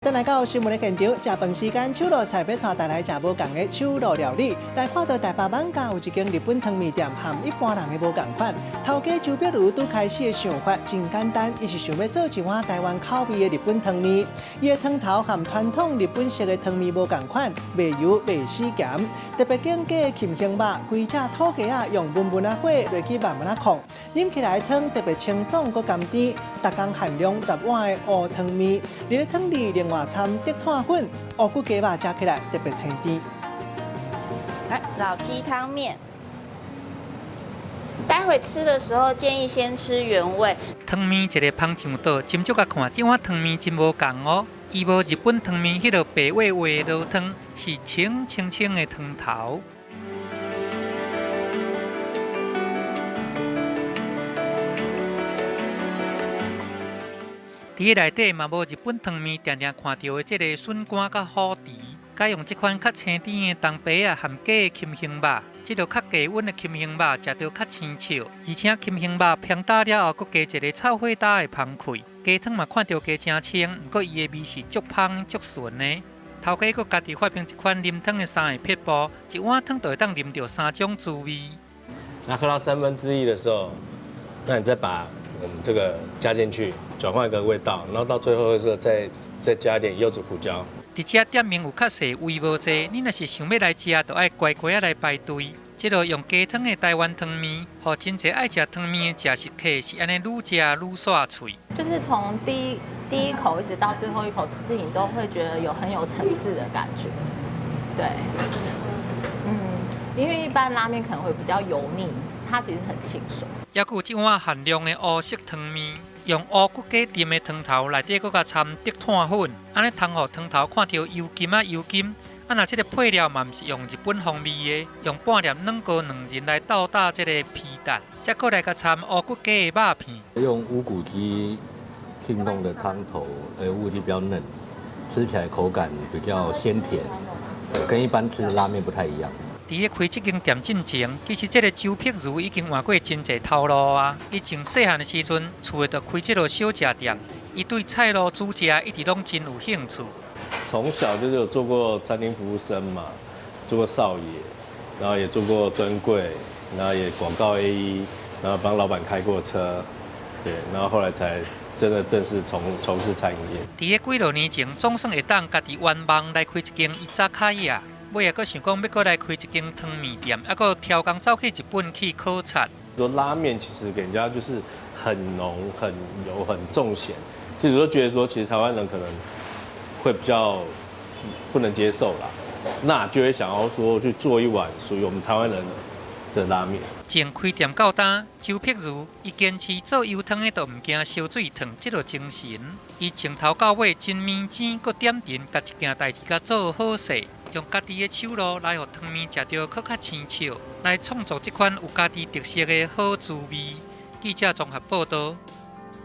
等来到新闻的现场，食饭时间，手路菜要带大家食无共的手路料理。来看到台北万家有一间日本汤面店，和一般人的无共款。头家周碧如拄开始的想法真简单，伊是想要做一碗台湾口味的日本汤面。伊的汤头和传统日本式的汤面无共款，袂油袂死咸，特别经过的鲭鱼肉，规只土鸡仔用温温啊火落去慢慢啊控，饮起来汤特别清爽佮甘甜。逐工限量10碗的乌汤面，你的汤里另外掺竹炭粉、乌骨鸡肉，加起来特别清甜。来，老鸡汤面。待会吃的时候建议先吃原味。汤面一个芳肠岛，斟酌甲看，这碗汤面真无共哦。伊无日本汤面迄落白滑滑的落汤，是清清的汤头。伫个内底嘛无日本汤面常常看到的这个笋干甲虎蹄，改用这款较青甜的东白啊含鸡的鲭鱼肉。这个较低温的鲭鱼肉食到较青笑，而且鲭鱼肉偏打了后，佮加一个炒火打的芳气。鸡汤嘛看到鸡真清，不过伊的味是足香足顺的。头家佮家己发明一款啉汤的3个撇步，一碗汤就会当啉到3种滋味。那喝到1/3的时候，那你再把我们这个加进去，转换一个味道，然后到最后的时候再加一点柚子胡椒。伫遮店名有较细，位无济，你若是想要来吃，就爱乖乖啊来排队。这个用鸡汤的台湾汤面，互真侪爱吃汤面的食食客是安尼愈吃愈煞脆。就是从第一口一直到最后一口吃，你都会觉得很有层次的感觉。对，因为一般拉面可能会比较油腻，它其实很清爽。还有这碗限量的乌色汤面，用乌骨鸡炖的汤头，内底佮掺竹炭粉，安尼汤互汤头看到油金啊油金。啊，那这个配料嘛，毋是用日本风味的，用半粒软膏2仁来倒打这个皮蛋，再过来佮掺乌骨鸡的肉片。用乌骨鸡浸弄的汤头，乌骨鸡比较嫩，吃起来口感比较鲜甜，跟一般吃的拉面不太一样。伫咧开这间店之前，其实这个周碧如已经换过真侪头路啊。以前细汉的时阵，厝就开这个小食店，伊对菜路煮食一直拢真有兴趣。从小就是有做过餐厅服务生嘛，做过少爷，然后也做过专柜，然后也广告 AE， 然后帮老板开过车，对，然后后来才真的正式从事餐饮业。伫咧几多年前，总算会当家己圆梦来开一间伊扎卡亚，尾也阁想讲要阁来开一间汤面店，还阁挑工走去日本去考察。说拉面其实给人家就是很浓、很油、很重咸，其实都觉得说，其实台湾人可能会比较不能接受啦，那就会想要说去做一碗属于我们台湾人的拉面。从开店到今，周碧如伊坚持做油汤的都唔惊烧水烫，这个精神，伊从头到尾真面精，佮点阵，甲一件代志甲做好势，用家己的手路来互汤面食到更较青笑，来创造这款有家己特色的好滋味。记者综合报道。